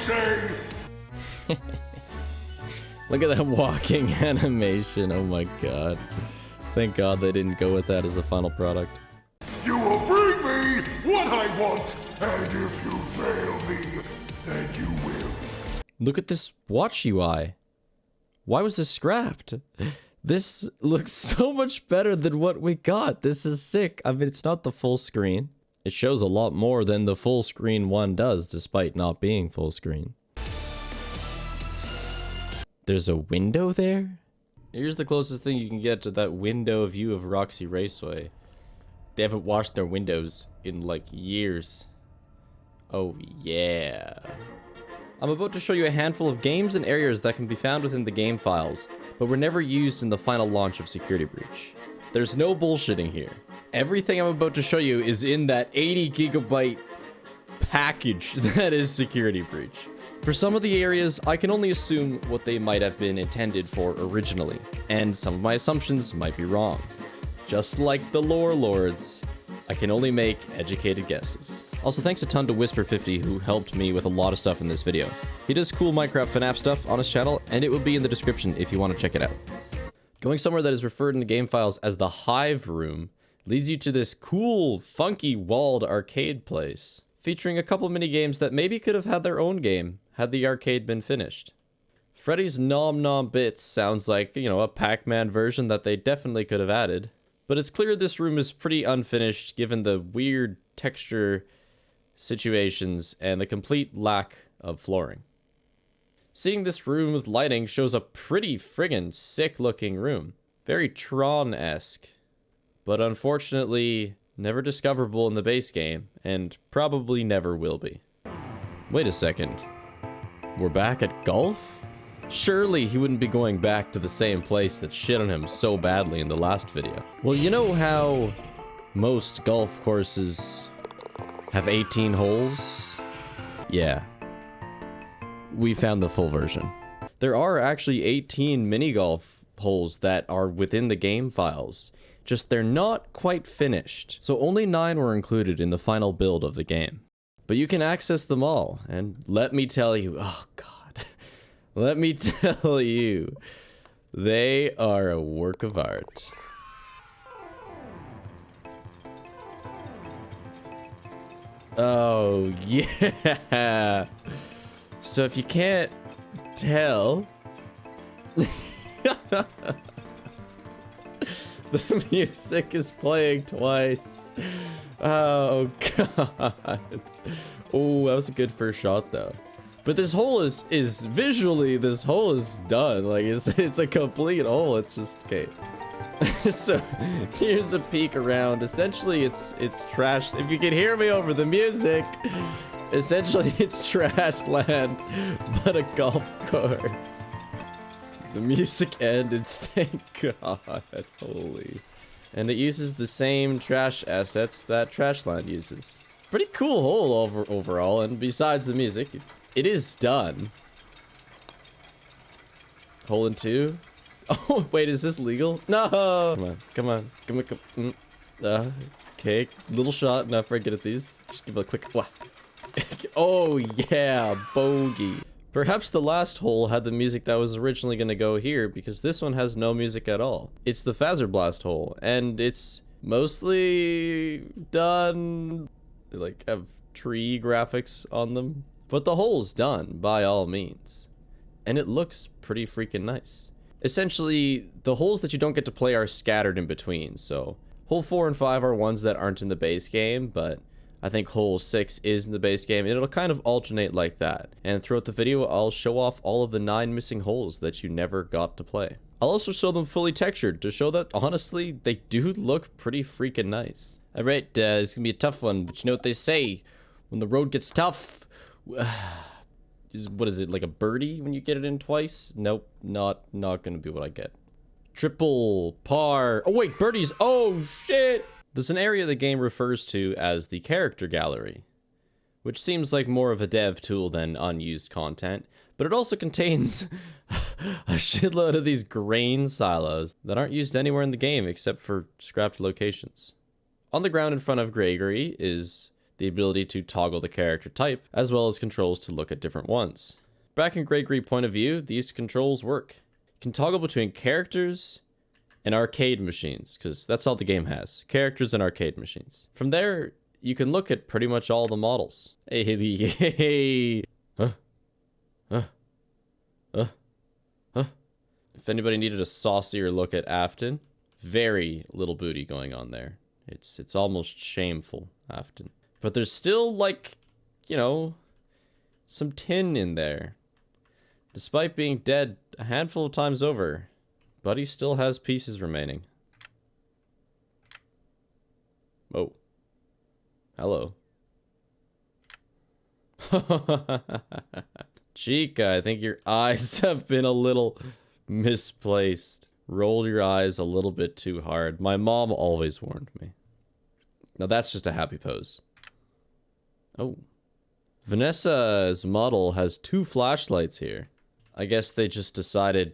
say? Look at that walking animation. Oh my god. Thank god they didn't go with that as the final product. You will bring me what I want, and if you fail me, then you will. Look at this watch UI. Why was this scrapped? This looks so much better than what we got. This is sick. I mean, it's not the full screen. It shows a lot more than the full screen one does, despite not being full screen. There's a window there? Here's the closest thing you can get to that window view of Roxy Raceway. They haven't washed their windows in like years. Oh yeah. I'm about to show you a handful of games and areas that can be found within the game files, but were never used in the final launch of Security Breach. There's no bullshitting here. Everything I'm about to show you is in that 80 gigabyte package that is Security Breach. For some of the areas, I can only assume what they might have been intended for originally, and some of my assumptions might be wrong. Just like the lore lords, I can only make educated guesses. Also, thanks a ton to Whisper50 who helped me with a lot of stuff in this video. He does cool Minecraft FNAF stuff on his channel, and it will be in the description if you want to check it out. Going somewhere that is referred in the game files as the Hive Room leads you to this cool, funky, walled arcade place, featuring a couple mini games that maybe could have had their own game had the arcade been finished. Freddy's Nom Nom Bits sounds like, you know, a Pac-Man version that they definitely could have added. But it's clear this room is pretty unfinished given the weird texture situations and the complete lack of flooring. Seeing this room with lighting shows a pretty friggin' sick looking room. Very Tron-esque. But unfortunately, never discoverable in the base game, and probably never will be. Wait a second. We're back at golf? Surely he wouldn't be going back to the same place that shit on him so badly in the last video. Well, you know how most golf courses have 18 holes? Yeah. We found the full version. There are actually 18 mini golf holes that are within the game files. Just they're not quite finished. So only 9 were included in the final build of the game. But you can access them all, and let me tell you, oh god, let me tell you, they are a work of art. Oh yeah. So if you can't tell, the music is playing twice. Oh god. Oh, that was a good first shot though. But this hole is visually, this hole is done. Like it's a complete hole. It's just okay. So here's a peek around. Essentially it's trash. If you can hear me over the music, essentially it's trash land, but a golf course. The music ended, thank god. Holy. And it uses the same trash assets that Trashland uses. Pretty cool hole overall, and besides the music, it is done. Hole in 2. Oh, wait, is this legal? No! Come on. Okay, little shot, not very good at these. Just give it a quick, oh yeah, bogey. Perhaps the last hole had the music that was originally going to go here, because this one has no music at all. It's the Phaser Blast hole, and it's mostly done, they like have tree graphics on them. But the hole's done, by all means. And it looks pretty freaking nice. Essentially, the holes that you don't get to play are scattered in between, so hole 4 and 5 are ones that aren't in the base game, but I think hole 6 is in the base game, and it'll kind of alternate like that. And throughout the video, I'll show off all of the 9 missing holes that you never got to play. I'll also show them fully textured to show that, honestly, they do look pretty freaking nice. Alright, it's gonna be a tough one, but you know what they say, when the road gets tough, what is it, like a birdie when you get it in twice? Nope, not gonna be what I get. Triple, par, oh wait, birdies, oh shit! There's an area the game refers to as the character gallery, which seems like more of a dev tool than unused content, but it also contains a shitload of these grain silos that aren't used anywhere in the game except for scrapped locations. On the ground in front of Gregory is the ability to toggle the character type, as well as controls to look at different ones. Back in Gregory point of view, these controls work. You can toggle between characters and arcade machines, because that's all the game has. Characters and arcade machines. From there, you can look at pretty much all the models. Hey. If anybody needed a saucier look at Afton, very little booty going on there. It's almost shameful, Afton. But there's still, like, you know, some tin in there. Despite being dead a handful of times over, Buddy still has pieces remaining. Oh. Hello. Chica, I think your eyes have been a little misplaced. Roll your eyes a little bit too hard. My mom always warned me. Now that's just a happy pose. Oh. Vanessa's model has 2 flashlights here. I guess they just decided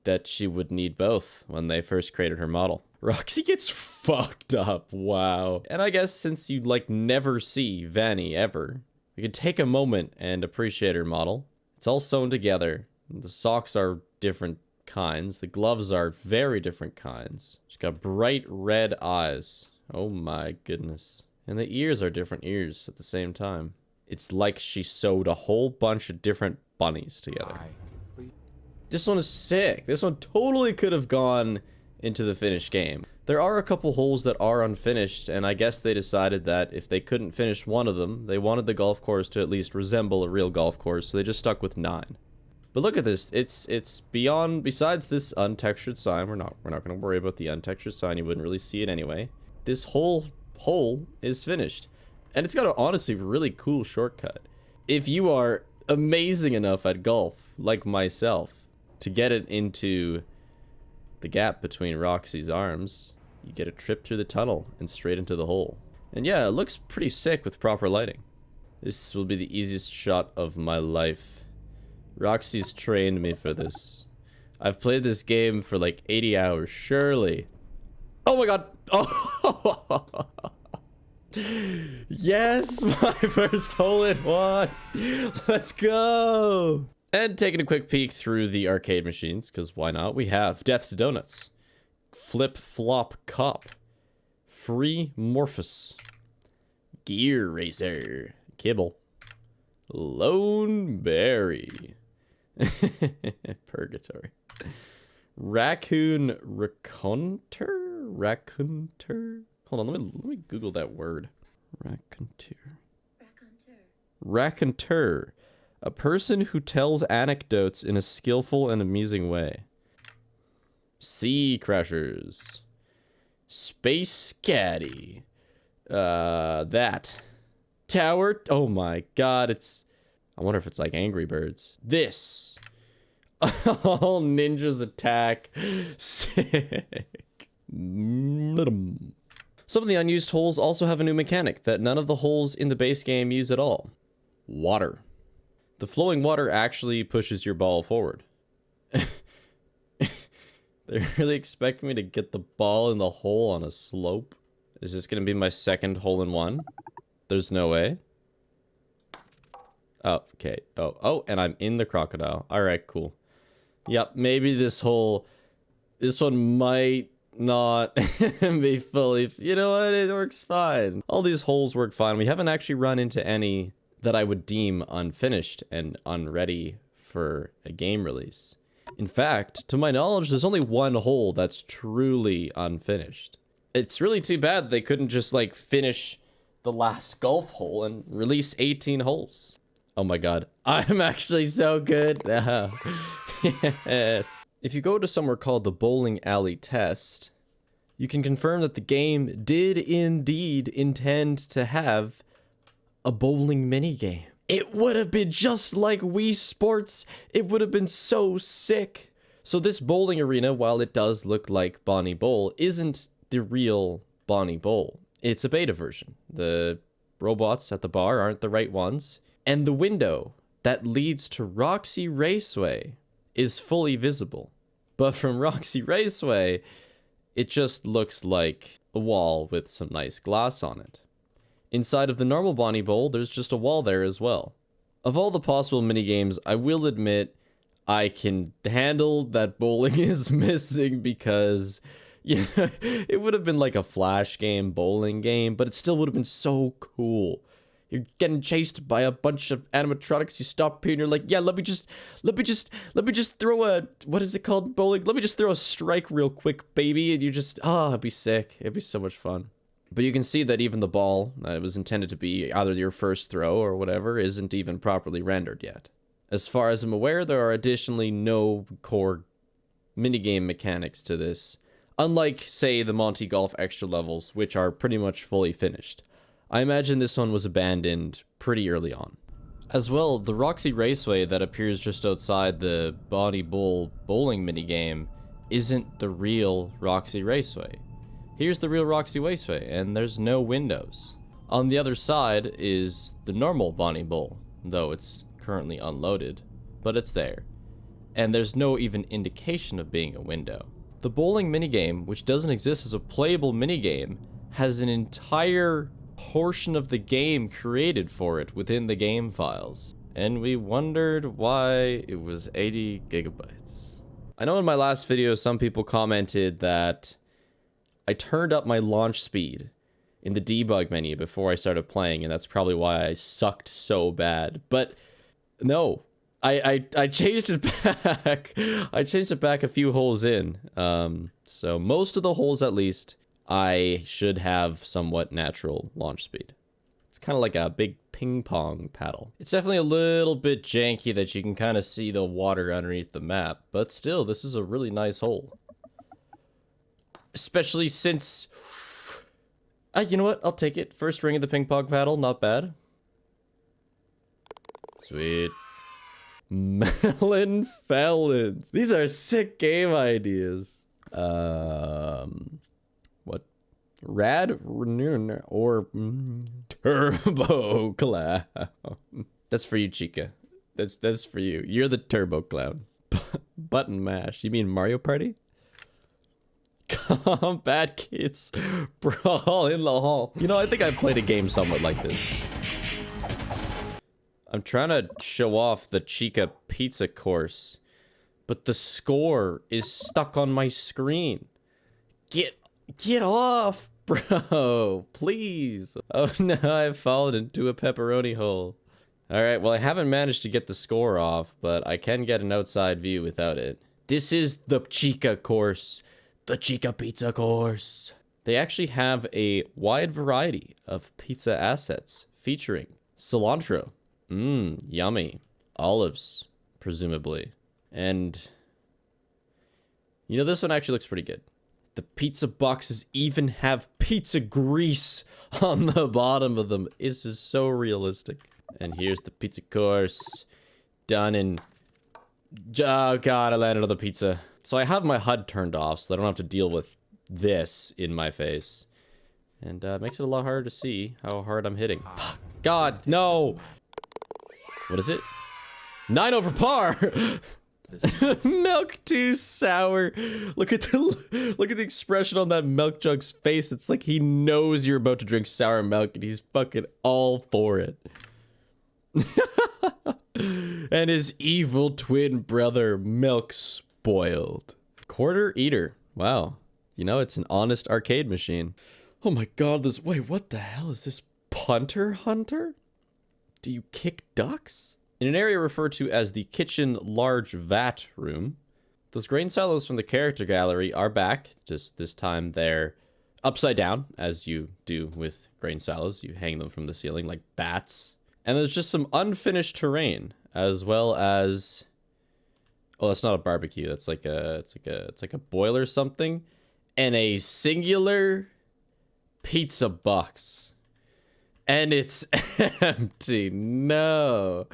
that she would need both when they first created her model. Roxy gets fucked up. Wow. And I guess since you, like, never see Vanny ever, we can take a moment and appreciate her model. It's all sewn together. The socks are different kinds. The gloves are very different kinds. She's got bright red eyes. Oh my goodness. And the ears are different ears at the same time. It's like she sewed a whole bunch of different bunnies together. This one is sick. This one totally could have gone into the finished game. There are a couple holes that are unfinished, and I guess they decided that if they couldn't finish one of them, they wanted the golf course to at least resemble a real golf course, so they just stuck with 9. But look at this. It's beyond, besides this untextured sign, we're not going to worry about the untextured sign. You wouldn't really see it anyway. This whole hole is finished. And it's got an honestly really cool shortcut. If you are amazing enough at golf, like myself, to get it into the gap between Roxy's arms, you get a trip through the tunnel and straight into the hole. And yeah, it looks pretty sick with proper lighting. This will be the easiest shot of my life. Roxy's trained me for this. I've played this game for like 80 hours, surely. Oh my god. Oh. Yes, my first hole in one. Let's go. And taking a quick peek through the arcade machines, because why not? We have Death to Donuts, Flip Flop Cop, Free Morphus, Gear Racer, Kibble, Lone Berry, Purgatory, Raccoon Raconteur? Hold on, let me Google that word. Raconteur. A person who tells anecdotes in a skillful and amusing way. Sea Crashers. Space Caddy. That. Tower. Oh my god, it's... I wonder if it's like Angry Birds. This. All ninjas attack. Sick. Some of the unused holes also have a new mechanic that none of the holes in the base game use at all. Water. The flowing water actually pushes your ball forward. They really expect me to get the ball in the hole on a slope? Is this going to be my second hole in one? There's no way. Oh, okay. Oh, and I'm in the crocodile. All right, cool. Yep, maybe this one might not be fully... You know what? It works fine. All these holes work fine. We haven't actually run into any that I would deem unfinished and unready for a game release. In fact, to my knowledge, there's only one hole that's truly unfinished. It's really too bad they couldn't just, like, finish the last golf hole and release 18 holes. Oh my god. I'm actually so good. Yes. If you go to somewhere called the Bowling Alley Test, you can confirm that the game did indeed intend to have a bowling minigame. It would have been just like Wii Sports. It would have been so sick. So this bowling arena, while it does look like Bonnie Bowl, isn't the real Bonnie Bowl. It's a beta version. The robots at the bar aren't the right ones. And the window that leads to Roxy Raceway is fully visible. But from Roxy Raceway, it just looks like a wall with some nice glass on it. Inside of the normal Bonnie Bowl, there's just a wall there as well. Of all the possible minigames, I will admit I can handle that bowling is missing because, yeah, it would have been like a flash game, bowling game, but it still would have been so cool. You're getting chased by a bunch of animatronics. You stop here and you're like, yeah, let me just throw a, what is it called, bowling? Let me just throw a strike real quick, baby. And you just, it'd be sick. It'd be so much fun. But you can see that even the ball that was intended to be either your first throw or whatever isn't even properly rendered yet. As far as I'm aware, there are additionally no core minigame mechanics to this, unlike, say, the Monty Golf extra levels, which are pretty much fully finished. I imagine this one was abandoned pretty early on. As well, the Roxy Raceway that appears just outside the Bonnie Bowl bowling minigame isn't the real Roxy Raceway. Here's the real Roxy Raceway, and there's no windows. On the other side is the normal Bonnie Bowl, though it's currently unloaded, but it's there. And there's no even indication of being a window. The bowling minigame, which doesn't exist as a playable minigame, has an entire portion of the game created for it within the game files. And we wondered why it was 80 gigabytes. I know in my last video some people commented that I turned up my launch speed in the debug menu before I started playing, and that's probably why I sucked so bad. But no, I changed it back. I changed it back a few holes in. So most of the holes, at least, I should have somewhat natural launch speed. It's kind of like a big ping pong paddle. It's definitely a little bit janky that you can kind of see the water underneath the map, but still, this is a really nice hole. Especially since, you know what? I'll take it. First ring of the ping pong paddle, not bad. Sweet. Melon Felons. These are sick game ideas. What? Rad or Turbo Clown. That's for you, Chica. That's for you. You're the Turbo Clown. Button mash. You mean Mario Party? Combat kids brawl in the hall. You know, I think I've played a game somewhat like this. I'm trying to show off the Chica pizza course, but the score is stuck on my screen. Get off, bro, please. Oh no, I've fallen into a pepperoni hole. Alright, well, I haven't managed to get the score off, but I can get an outside view without it. This is the Chica course. The Chica pizza course. They actually have a wide variety of pizza assets featuring cilantro. Yummy. Olives, presumably. And, you know, this one actually looks pretty good. The pizza boxes even have pizza grease on the bottom of them. This is so realistic. And here's the pizza course. Done in... Oh god, I landed on the pizza. So I have my HUD turned off so I don't have to deal with this in my face. And makes it a lot harder to see how hard I'm hitting. Fuck. God, no! What is it? 9 over par! Milk too sour. Look at the expression on that milk jug's face. It's like he knows you're about to drink sour milk and he's fucking all for it. And his evil twin brother, Milk Spoiled. Quarter Eater. Wow. You know, it's an honest arcade machine. Oh my god, wait, what the hell is this? Punter Hunter? Do you kick ducks? In an area referred to as the Kitchen Large Vat Room, those grain silos from the character gallery are back. Just this time they're upside down, as you do with grain silos. You hang them from the ceiling like bats. And there's just some unfinished terrain, as well as... Oh, that's not a barbecue. That's like it's like a boiler or something. And a singular pizza box. And it's empty. No.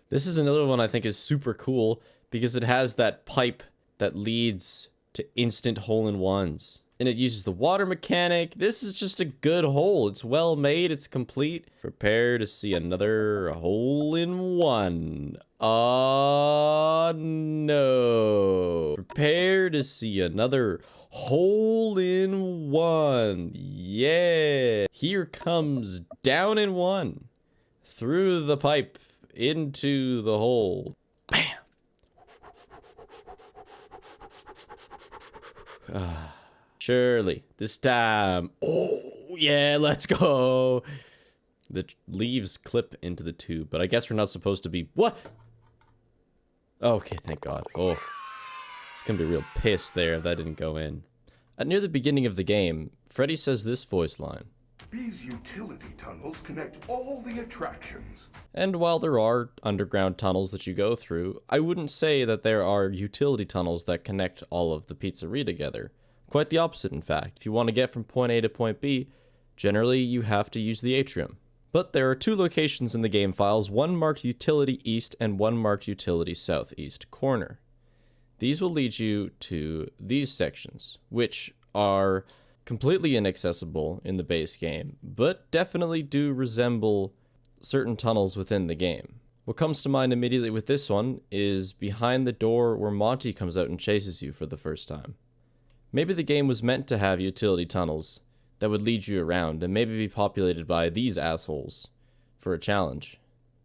This is another one I think is super cool because it has that pipe that leads to instant hole-in-ones. And it uses the water mechanic. This is just a good hole. It's well made. It's complete. Prepare to see another hole-in-one. Oh, no. Prepare to see another Hole in one. Yeah. Here comes down in one. Through the pipe. Into the hole. Bam. Surely. This time. Oh, yeah. Let's go. The leaves clip into the tube. But I guess we're not supposed to be... What? Okay, thank God. Oh. It's gonna be real pissed there if that didn't go in. Near the beginning of the game, Freddy says this voice line. These utility tunnels connect all the attractions. And while there are underground tunnels that you go through, I wouldn't say that there are utility tunnels that connect all of the pizzeria together. Quite the opposite, in fact. If you want to get from point A to point B, generally you have to use the atrium. But there are two locations in the game files, one marked Utility East and one marked Utility Southeast corner. These will lead you to these sections, which are completely inaccessible in the base game, but definitely do resemble certain tunnels within the game. What comes to mind immediately with this one is behind the door where Monty comes out and chases you for the first time. Maybe the game was meant to have utility tunnels that would lead you around and maybe be populated by these assholes for a challenge.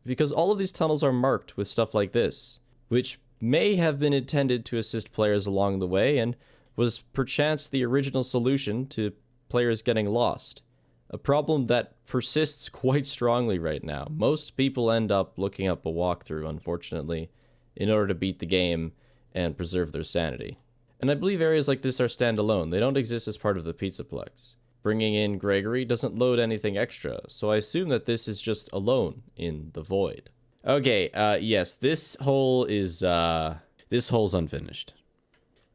Because all of these tunnels are marked with stuff like this, which may have been intended to assist players along the way and was perchance the original solution to players getting lost. A problem that persists quite strongly right now. Most people end up looking up a walkthrough, unfortunately, in order to beat the game and preserve their sanity. And I believe areas like this are standalone. They don't exist as part of the Pizzaplex. Bringing in Gregory doesn't load anything extra, so I assume that this is just alone in the void. Okay, yes, this hole is, this hole's unfinished.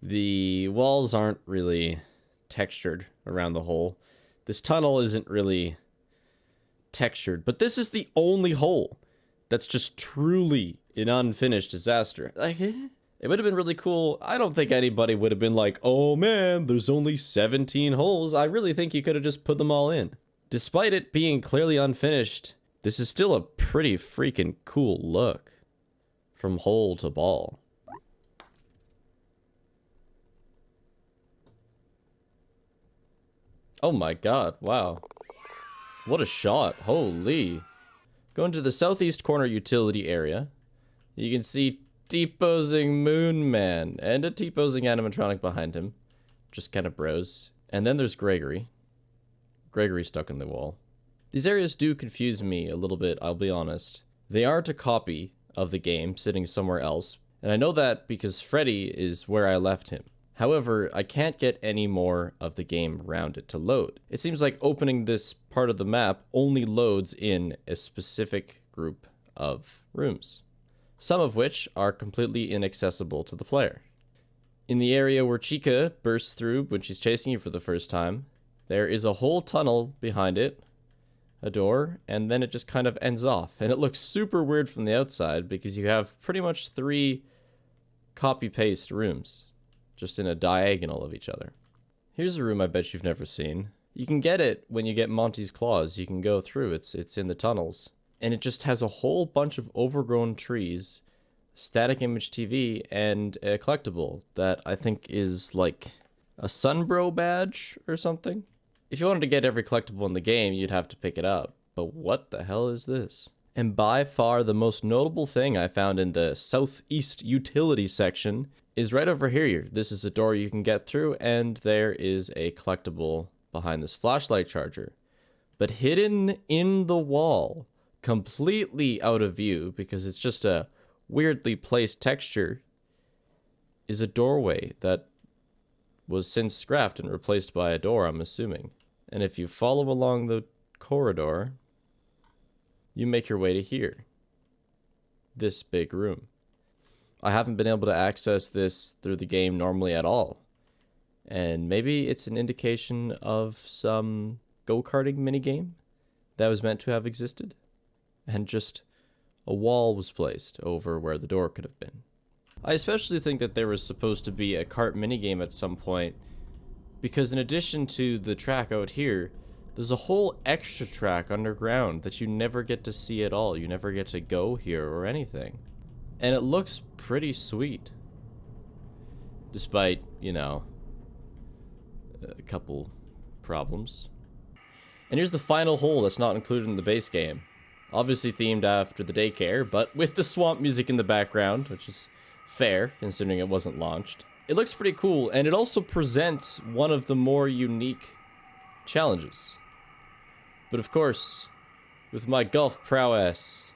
The walls aren't really textured around the hole. This tunnel isn't really textured, but this is the only hole that's just truly an unfinished disaster. Like, it would have been really cool. I don't think anybody would have been like, oh man, there's only 17 holes. I really think you could have just put them all in. Despite it being clearly unfinished, this is still a pretty freaking cool look. From hole to ball. Oh my god, wow. What a shot, holy. Going to the southeast corner utility area, you can see T-posing Moon Man and a T-posing animatronic behind him. Just kind of bros. And then there's Gregory. Gregory stuck in the wall. These areas do confuse me a little bit, I'll be honest. They aren't a copy of the game sitting somewhere else, and I know that because Freddy is where I left him. However, I can't get any more of the game around it to load. It seems like opening this part of the map only loads in a specific group of rooms, some of which are completely inaccessible to the player. In the area where Chica bursts through when she's chasing you for the first time, there is a whole tunnel behind it, a door, and then it just kind of ends off. And it looks super weird from the outside because you have pretty much 3 copy-paste rooms, just in a diagonal of each other. Here's a room I bet you've never seen. You can get it when you get Monty's claws. You can go through. It's in the tunnels. And it just has a whole bunch of overgrown trees, static image TV, and a collectible that I think is like a Sunbro badge or something. If you wanted to get every collectible in the game, you'd have to pick it up. But what the hell is this? And by far the most notable thing I found in the southeast utility section is right over here. This is a door you can get through, and there is a collectible behind this flashlight charger. But hidden in the wall, completely out of view because it's just a weirdly placed texture, is a doorway that was since scrapped and replaced by a door, I'm assuming. And if you follow along the corridor, you make your way to here. This big room. I haven't been able to access this through the game normally at all. And maybe it's an indication of some go-karting minigame that was meant to have existed. And just a wall was placed over where the door could have been. I especially think that there was supposed to be a kart minigame at some point, because in addition to the track out here, there's a whole extra track underground that you never get to see at all. You never get to go here or anything. And it looks pretty sweet. Despite, you know, a couple problems. And here's the final hole that's not included in the base game. Obviously themed after the daycare, but with the swamp music in the background, which is fair, considering it wasn't launched. It looks pretty cool, and it also presents one of the more unique challenges. But of course, with my golf prowess,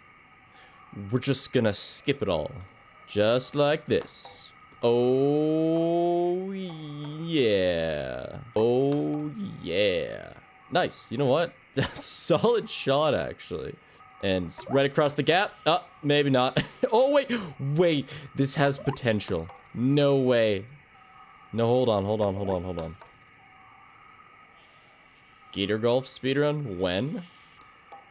we're just gonna skip it all. Just like this. Oh, yeah. Oh, yeah. Nice. You know what? Solid shot, actually. And it's right across the gap. Maybe not. Oh, wait. Wait. This has potential. No way. No, hold on. Gator golf speedrun? When?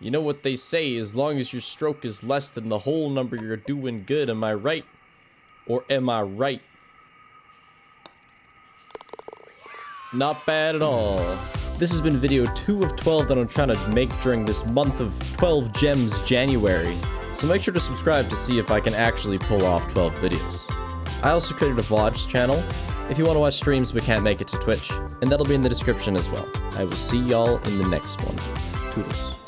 You know what they say, as long as your stroke is less than the hole number, you're doing good, am I right? Or am I right? Not bad at all. This has been video 2 of 12 that I'm trying to make during this month of 12 gems January. So make sure to subscribe to see if I can actually pull off 12 videos. I also created a vlogs channel if you want to watch streams but can't make it to Twitch, and that'll be in the description as well. I will see y'all in the next one. Toodles.